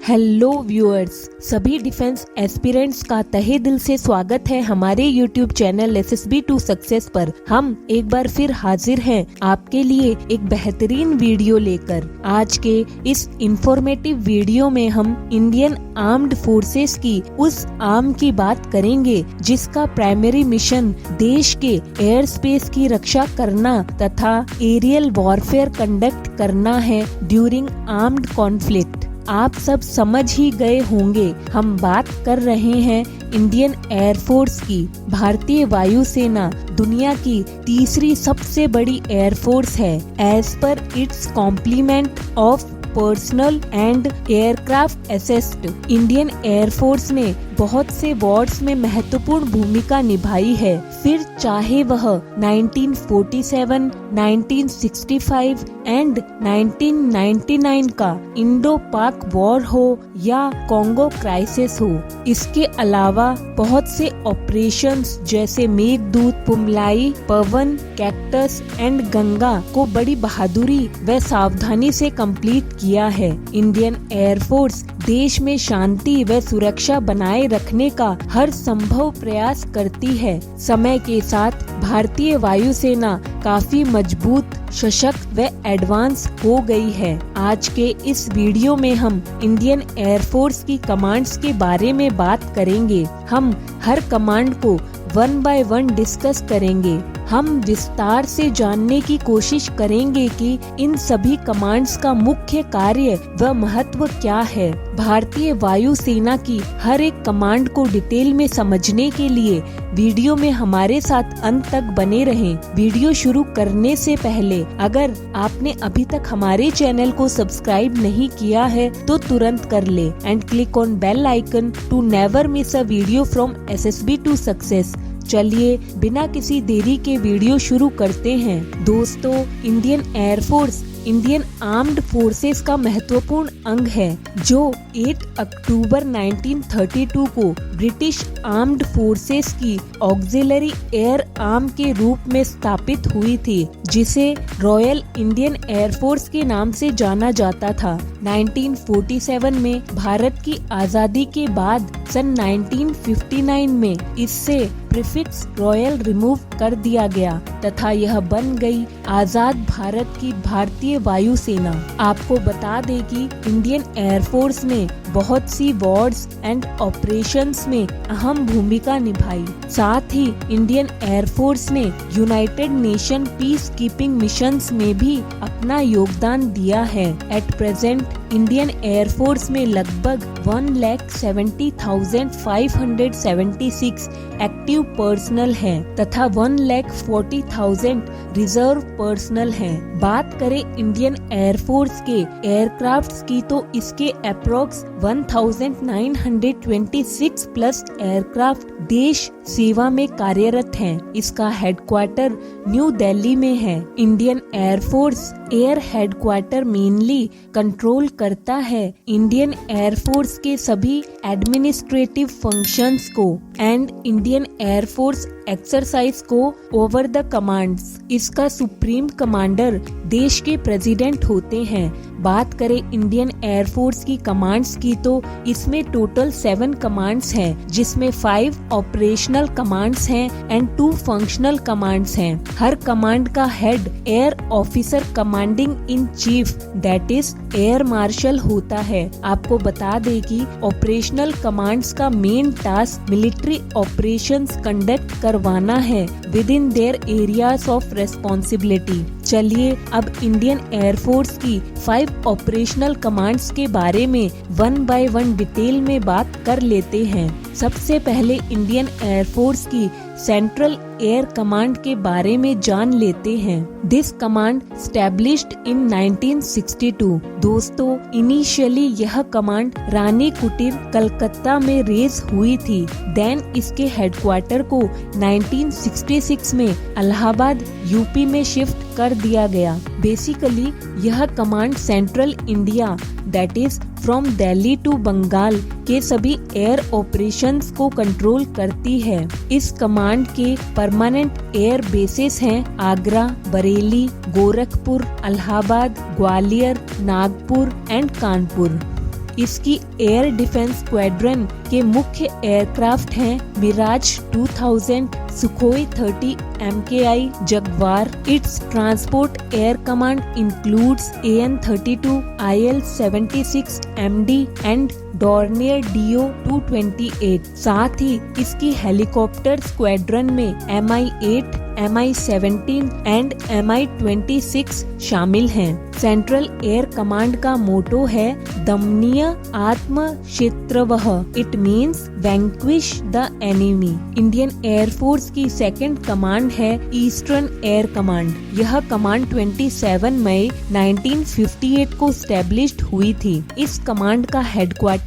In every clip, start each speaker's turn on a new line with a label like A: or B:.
A: Hello viewers, सभी defence aspirants का तहे दिल से स्वागत है हमारे YouTube channel SSB to success पर। हम एक बार फिर हाजिर हैं आपके लिए एक बेहतरीन वीडियो लेकर। आज के इस इंफॉर्मेटिव वीडियो में हम इंडियन आर्म्ड फोर्सेस की उस आर्म की बात करेंगे जिसका प्राइमरी मिशन देश के एयर स्पेस की रक्षा करना तथा एरियल वॉरफेयर कंडक्ट करना है ड्यूरिंग आर्म्ड कॉन्फ्लिक्ट। आप सब समझ ही गए होंगे, हम बात कर रहे हैं इंडियन एयरफोर्स की। भारतीय वायुसेना दुनिया की तीसरी सबसे बड़ी एयरफोर्स है। As per its complement of personnel and aircraft assets, Indian air force ने बहुत से वॉर्स में महत्वपूर्ण भूमिका निभाई है। फिर चाहे वह 1947, 1965 एंड 1999 का इंडो पाक वॉर हो या कॉन्गो क्राइसिस हो। इसके अलावा बहुत से ऑपरेशंस जैसे मेघदूत, पुमलाई, पवन, कैक्टस एंड गंगा को बड़ी बहादुरी व सावधानी से कंप्लीट किया है। इंडियन एयरफोर्स देश में शांति व सुरक्षा बनाए रखने का हर संभव प्रयास करती है। समय के साथ भारतीय वायुसेना काफी मजबूत, सशक्त व एडवांस हो गई है। आज के इस वीडियो में हम इंडियन एयरफोर्स की कमांड्स के बारे में बात करेंगे। हम हर कमांड को वन बाय वन डिस्कस करेंगे। हम विस्तार से जानने की कोशिश करेंगे कि इन सभी कमांड्स का मुख्य कार्य व महत्व क्या है। भारतीय वायुसेना की हर एक कमांड को डिटेल में समझने के लिए वीडियो में हमारे साथ अंत तक बने रहें। वीडियो शुरू करने से पहले अगर आपने अभी तक हमारे चैनल को सब्सक्राइब नहीं किया है तो तुरंत कर ले and click on bell icon to never miss a video from SSB to success. चलिए बिना किसी देरी के वीडियो शुरू करते हैं। दोस्तों, Indian air force Indian armed forces का महत्वपूर्ण अंग है जो 8 अक्टूबर 1932 को ब्रिटिश आर्म्ड फोर्सेस की ऑक्सिलरी एयर आर्म के रूप में स्थापित हुई थी, जिसे रॉयल इंडियन एयरफोर्स के नाम से जाना जाता था। 1947 में भारत की आजादी के बाद सन 1959 में इससे प्रीफिक्स रॉयल रिमूव कर दिया गया तथा यह बन गई आजाद भारत की भारतीय वायुसेना। आपको बता दें कि इंडियन एयरफोर्स ने बहुत सी वॉर्स एंड ऑपरेशंस में अहम भूमिका निभाई। साथ ही इंडियन एयरफोर्स ने United nation peace keeping missions में भी अपना योगदान दिया है। एट प्रेजेंट इंडियन एयरफोर्स में लगभग 1,70,576 एक्टिव पर्सनल हैं तथा 1,40,000 रिजर्व पर्सनल हैं। बात करें इंडियन एयरफोर्स के एयरक्राफ्ट्स की तो इसके अप्रोक्स 1,926 प्लस एयरक्राफ्ट देश सेवा में कार्यरत हैं। इसका हेडक्वार्टर न्यू दिल्ली में है। Indian air force air headquarter mainly control करता है इंडियन एयरफोर्स के सभी एडमिनिस्ट्रेटिव फंक्शंस को एंड इंडियन एयरफोर्स एक्सरसाइज को ओवर द कमांड्स। इसका सुप्रीम कमांडर देश के प्रेसिडेंट होते हैं। बात करें इंडियन एयरफोर्स की कमांड्स की तो इसमें टोटल 7 कमांड्स हैं, जिसमें 5 ऑपरेशनल कमांड्स हैं एंड 2 फंक्शनल कमांड्स हैं। हर कमांड का head air officer commanding in chief that is air marshal होता है। आपको बता दें कि ऑपरेशनल कमांड्स का main task military operations conduct करवाना है with in their areas of responsibility. चलिए अब इंडियन एयरफोर्स की 5 ऑपरेशनल कमांड्स के बारे में वन बाय वन डिटेल में बात कर लेते हैं। सबसे पहले इंडियन एयरफोर्स की सेंट्रल एयर कमांड के बारे में जान लेते हैं। दिस कमांड स्टैब्लिश्ड इन 1962। दोस्तों, इनिशियली यह कमांड रानी कुटीर कलकत्ता में रेज हुई थी। देन इसके हेडक्वार्टर को 1966 में इलाहाबाद यूपी में शिफ्ट कर दिया गया। बेसिकली यह command central India that is from Delhi to Bengal के सभी एयर ऑपरेशंस को कंट्रोल करती है। इस कमांड के परमानेंट एयर बेसेस हैं आगरा, बरेली, गोरखपुर, इलाहाबाद, ग्वालियर, नागपुर एंड कानपुर। इसकी एयर डिफेंस स्क्वाड्रन के मुख्य एयरक्राफ्ट हैं Mirage 2000, Sukhoi 30 MKI Jaguar. Its transport air command includes AN-32, IL-76 MD and Dornier DO-228। साथ ही इसकी हेलीकॉप्टर स्क्वाड्रन में MI-8, MI-17 एंड MI-26 शामिल हैं। सेंट्रल एयर कमांड का मोटो है दमनीय आत्म क्षेत्रवः, it means vanquish the enemy. Indian air force की सेकंड कमांड है ईस्टर्न एयर कमांड। यह कमांड 27 मई 1958 को स्टैब्लिश्ड हुई थी। इस कमांड का हेडक्वार्टर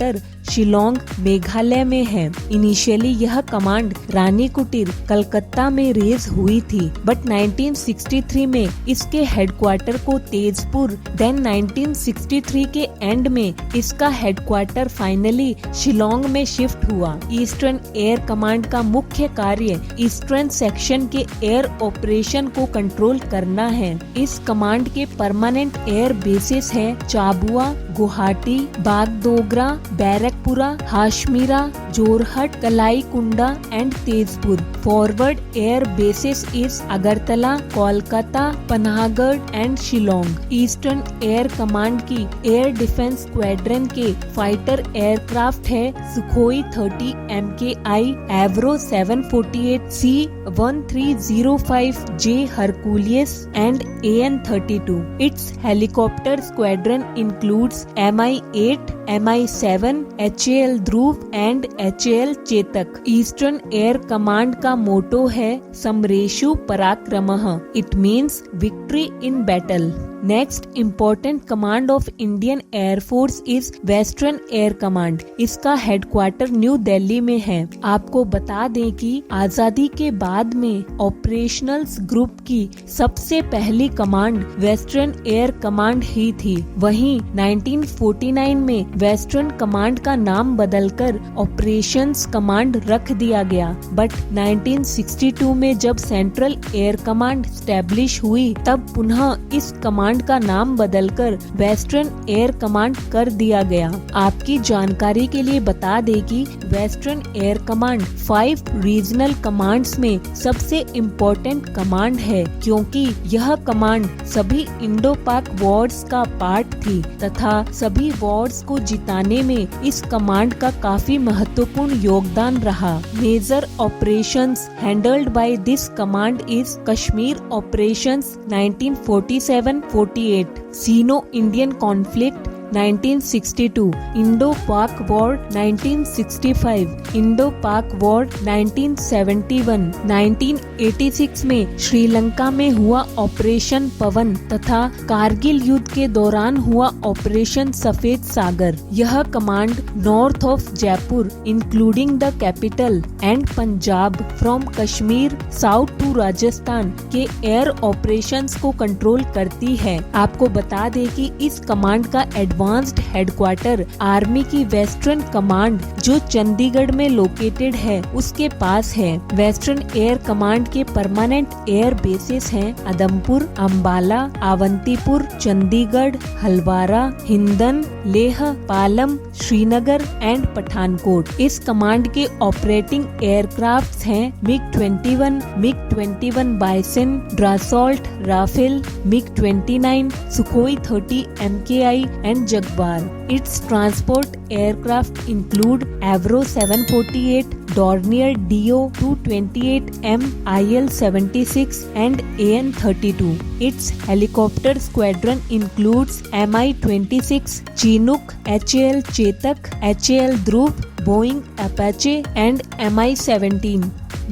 A: शिलोंग मेघालय में है। इनिशियली यह कमांड रानी कुटीर कलकत्ता में रेज हुई थी, बट 1963 में इसके हेडक्वार्टर को तेजपुर, देन 1963 के एंड में इसका हेडक्वार्टर फाइनली शिलोंग में शिफ्ट हुआ। ईस्टर्न एयर कमांड का मुख्य कार्य ईस्टर्न सेक्शन के एयर ऑपरेशन को कंट्रोल करना है। इस कमांड के परमानेंट एयर बेसिस है Chabua, Guwahati, Bagdogra, Barrackpore, Hashimara, Jorhat, Kalaikunda and Tezpur. Forward air bases is Agartala, Kolkata, Panagarh and Shillong. Eastern air command की एयर डिफेंस स्क्वाड्रन के फाइटर एयरक्राफ्ट है Sukhoi 30 MKI, Avro 748, C-1305J Hercules and AN-32। Its helicopter squadron includes MI-8, MI-7, HAL Dhruv and HAL Chetak. Eastern air command का motto है समरेशु पराक्रमः, it means victory in battle. Next important command of Indian air force is western air command. इसका headquarter New Delhi में है। आपको बता दें कि आजादी के बाद में ऑपरेशनल्स ग्रुप की सबसे पहली कमांड वेस्टर्न एयर कमांड ही थी। वहीं 1949 में वेस्टर्न कमांड का नाम बदलकर ऑपरेशंस कमांड रख दिया गया, बट 1962 में जब सेंट्रल एयर कमांड स्टैब्लिश हुई तब पुनः इस कमांड का नाम बदलकर वेस्टर्न एयर कमांड कर दिया गया। आपकी जानकारी के लिए बता दें कि western air command 5 regional commands में सबसे इम्पोर्टेंट कमांड है, क्योंकि यह कमांड सभी इंडो पाक वॉर्स का पार्ट थी तथा सभी वॉर्स को जिताने में इस कमांड का काफी महत्वपूर्ण योगदान रहा। Major operations handled by this command is Kashmir operations 1947-48, Sino Indian conflict 1962, Indo Pak war 1965, Indo Pak war 1971, 1986 में श्रीलंका में हुआ ऑपरेशन पवन तथा कारगिल युद्ध के दौरान हुआ ऑपरेशन सफेद सागर। यह command north of Jaipur including the capital and Punjab from Kashmir south to Rajasthan के एयर ऑपरेशंस को कंट्रोल करती है। आपको बता दें कि इस कमांड का एडवांस्ड हेडक्वार्टर आर्मी की वेस्टर्न कमांड जो चंडीगढ़ में लोकेटेड है उसके पास है। वेस्टर्न एयर कमांड के परमानेंट एयर बेसिस हैं आदमपुर, अंबाला, अवंतीपुर, चंडीगढ़, हलवारा, हिंदन, लेह, पालम, श्रीनगर एंड पठानकोट। इस कमांड के ऑपरेटिंग एयरक्राफ्ट हैं MiG-21, MiG-21 bison, Dassault, Rafale, MiG-29, Sukhoi 30 MKI and Jaguar. Its transport aircraft include Avro 748, Dornier DO-228M, IL-76 and AN-32. Its helicopter squadron includes Mi-26, Chinook, HAL Chetak, HAL Dhruv, Boeing Apache and Mi-17।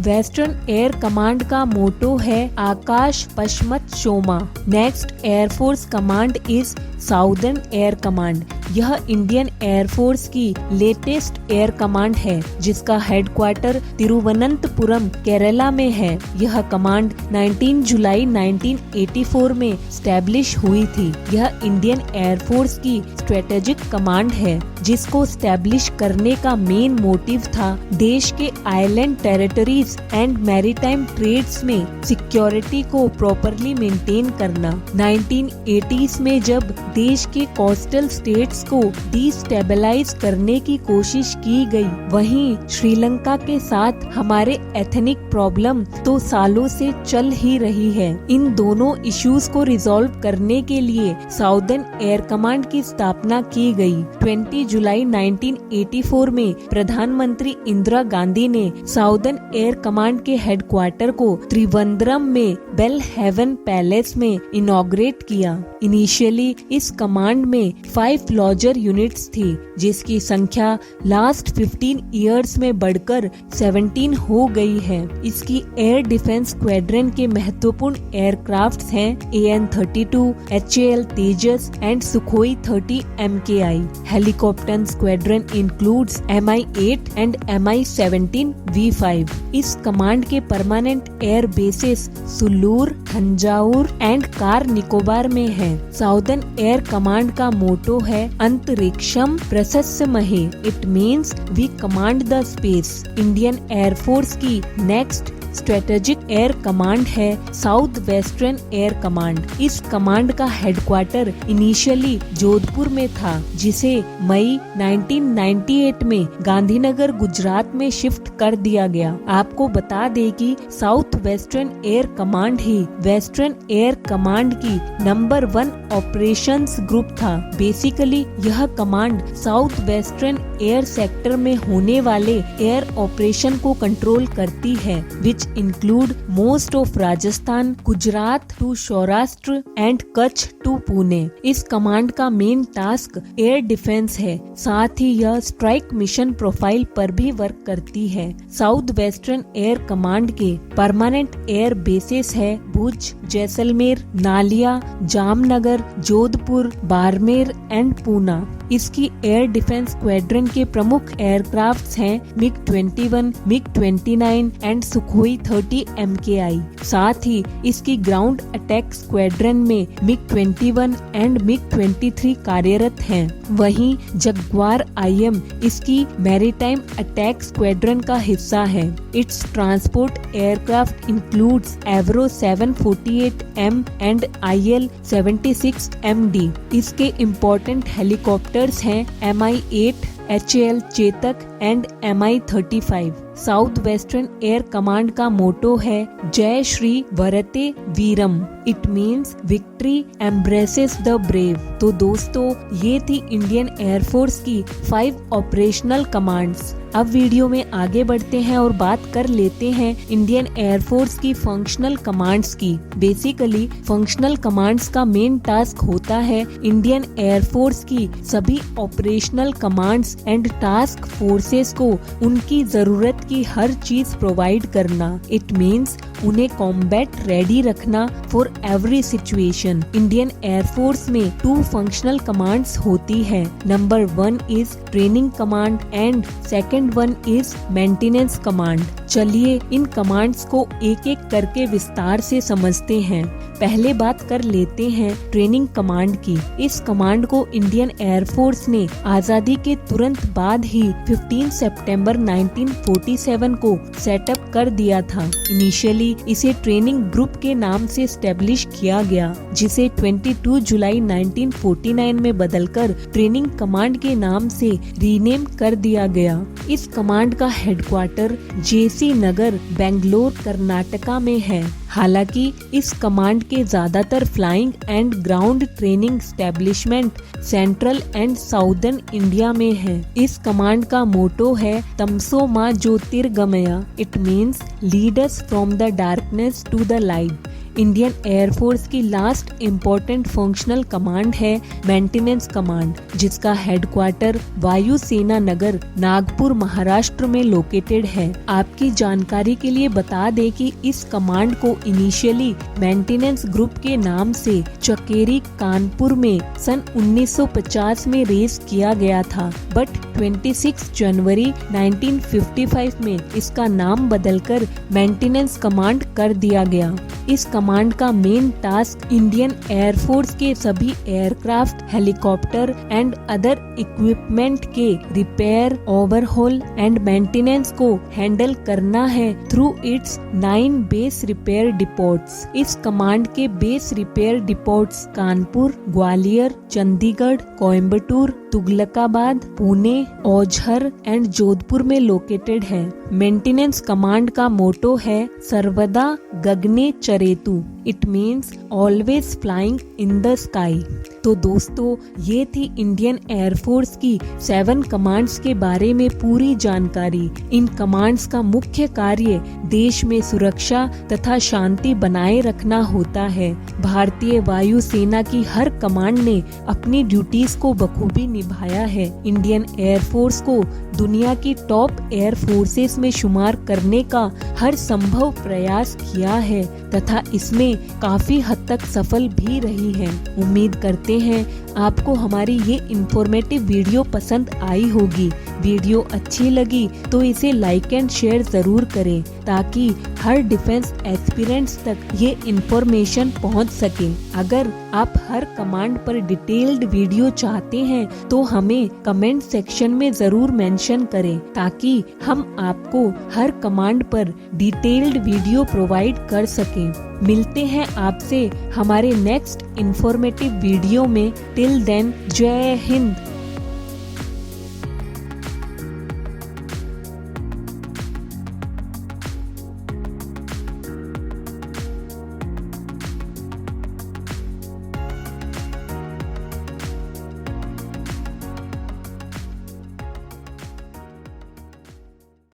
A: Western air command का motto है आकाश पश्मत शोमा। Next air force command is southern air command. यह Indian air force की latest air command है जिसका headquarter Thiruvananthapuram Kerala में है। यह कमांड 19 जुलाई 1984 में स्टैब्लिश हुई थी। यह इंडियन एयरफोर्स की स्ट्रेटेजिक कमांड है जिसको स्टैब्लिश करने का मेन मोटिव था देश के island territories and maritime trades में सिक्योरिटी को प्रॉपरली मेंटेन करना। 1980s में जब देश के कोस्टल स्टेट्स को डिस्टेबलाइज करने की कोशिश की गई। वहीं श्रीलंका के साथ हमारे एथनिक प्रॉब्लम तो सालों से चल ही रही है। इन दोनों इश्यूज को रिजॉल्व करने के लिए साउदर्न एयर कमांड की स्थापना की गई। 20 जुलाई 1984 में प्रधानमंत्री इंदिरा गांधी ने साउदर्न एयर कमांड के हेडक्वार्टर को त्रिवेंद्रम में बेल हेवन पैलेस में इनॉग्रेट किया। इनिशियली इस कमांड में 5 लॉन्चर यूनिट्स थी, जिसकी संख्या लास्ट 15 इयर्स में बढ़कर 17 हो गई है। इसकी एयर डिफेंस स्क्वाड्रन के महत्वपूर्ण एयरक्राफ्ट्स हैं AN-32, HAL Tejas and Sukhoi 30 MKI। Helicopter squadron includes Mi-8 and Mi-17 V5। इस कमांड के permanent air bases Sulur, Thanjavur and Car Nicobar में है। साउदर्न एयर कमांड का मोटो है अंतरिक्षम प्रशस्यमहे। It means we command the space. Indian air force की नेक्स्ट स्ट्रेटेजिक एयर कमांड है साउथ वेस्टर्न एयर कमांड। इस कमांड का हेडक्वार्टर इनिशियली जोधपुर में था, जिसे मई 1998 में गांधीनगर गुजरात में शिफ्ट कर दिया गया। आपको बता दें कि साउथ वेस्टर्न एयर कमांड ही वेस्टर्न एयर कमांड की नंबर 1 ऑपरेशंस ग्रुप था। बेसिकली यह command south western air sector में होने वाले एयर ऑपरेशन को कंट्रोल करती है, which include most of Rajasthan, Gujarat to Saurashtra and Kutch to Pune. इस कमांड का मेन टास्क एयर डिफेंस है, साथ ही यह स्ट्राइक मिशन प्रोफाइल पर भी वर्क करती है। साउथ वेस्टर्न एयर कमांड के परमानेंट एयर बेसेस है भुज, जैसलमेर, नालिया, जामनगर, जोधपुर, बाड़मेर एंड पूना। इसकी एयर डिफेंस स्क्वाड्रन के प्रमुख एयरक्राफ्ट्स हैं MiG-21, MiG-29 and Sukhoi 30 MKI। साथ ही इसकी ग्राउंड अटैक स्क्वाड्रन में MiG-21 एंड MiG-23 कार्यरत हैं। वहीं जगुआर IM इसकी मैरीटाइम अटैक स्क्वाड्रन का हिस्सा है। Its transport aircraft includes Avro 748M and IL-76MD। इसके इम्पोर्टेंट हेलीकॉप्टर्स हैं Mi-8, HAL Chetak and Mi-35। South western air command का मोटो है जय श्री वरते वीरम। It means victory embraces the brave. तो दोस्तों, ये थी इंडियन एयरफोर्स की 5 ऑपरेशनल कमांड्स। अब वीडियो में आगे बढ़ते हैं और बात कर लेते हैं इंडियन एयरफोर्स की फंक्शनल कमांड्स की। बेसिकली फंक्शनल कमांड्स का मेन टास्क होता है इंडियन एयरफोर्स की सभी operational commands and task forces को उनकी जरूरत की हर चीज प्रोवाइड करना। इट मीन्स उन्हें कॉम्बैट रेडी रखना for every situation. Indian air force में 2 फंक्शनल कमांड्स होती है। Number 1 is training command and second 1 is maintenance command. चलिए इन कमांड्स को एक एक करके विस्तार से समझते हैं। पहले बात कर लेते हैं ट्रेनिंग कमांड की। इस कमांड को इंडियन एयरफोर्स ने आजादी के तुरंत बाद ही 15 सितंबर 1947 को सेटअप कर दिया था। इनिशियली इसे ट्रेनिंग ग्रुप के नाम से स्टेब्लिश किया गया, जिसे 22 जुलाई 1949 में बदलकर ट्रेनिंग कमांड के नाम से रीनेम कर दिया गया। इस कमांड का हेडक्वार्टर JC नगर, बेंगलोर, कर्नाटका में है। हालांकि इस कमांड के ज्यादातर flying and ground training establishment central and southern India में है। इस कमांड का मोटो है तमसो मा ज्योतिर्गमय। It means lead us from the darkness to the light. Indian air force की लास्ट इम्पोर्टेंट फंक्शनल कमांड है मेंटेनेंस कमांड, जिसका हेडक्वार्टर वायुसेना नगर, नागपुर, महाराष्ट्र में लोकेटेड है। आपकी जानकारी के लिए बता दें कि इस कमांड को इनिशियली मेंटेनेंस ग्रुप के नाम से चकेरी, कानपुर में सन 1950 में रेस किया गया था, बट 26 जनवरी 1955 में इसका नाम बदलकर मेंटेनेंस कमांड कर दिया गया। इस कमांड का मेन टास्क इंडियन एयरफोर्स के सभी aircraft, helicopter and other equipment के रिपेयर, ओवरहॉल एंड मेंटेनेंस को हैंडल करना है through its 9 base repair depots. इस कमांड के base repair depots Kanpur, Gwalior, Chandigarh, Coimbatore, Tughlakabad, Pune, Ozar and Jodhpur में लोकेटेड है। मेंटेनेंस कमांड का मोटो है सर्वदा गगने चरेतु। It means always flying in the sky. तो दोस्तों, ये थी इंडियन एयरफोर्स की 7 कमांड्स के बारे में पूरी जानकारी। इन कमांड्स का मुख्य कार्य देश में सुरक्षा तथा शांति बनाए रखना होता है। भारतीय वायुसेना की हर कमांड ने अपनी ड्यूटीज को बखूबी निभाया है। इंडियन एयरफोर्स को दुनिया की टॉप एयर फोर्सेस में शुमार करने का हर संभव प्रयास किया है तथा इसमें काफी हद तक सफल भी रही है। उम्मीद करते हैं आपको हमारी ये इंफॉर्मेटिव वीडियो पसंद आई होगी। वीडियो अच्छी लगी तो इसे लाइक एंड शेयर जरूर करें ताकि हर डिफेंस एस्पिरेंट्स तक ये इंफॉर्मेशन पहुंच सके। अगर आप हर कमांड पर डिटेल्ड वीडियो चाहते हैं तो हमें कमेंट सेक्शन में जरूर मेंशन करें ताकि हम आपको हर कमांड पर डिटेल्ड वीडियो प्रोवाइड कर सकें। मिलते हैं आपसे हमारे नेक्स्ट इंफॉर्मेटिव वीडियो में। टिल देन, जय हिंद।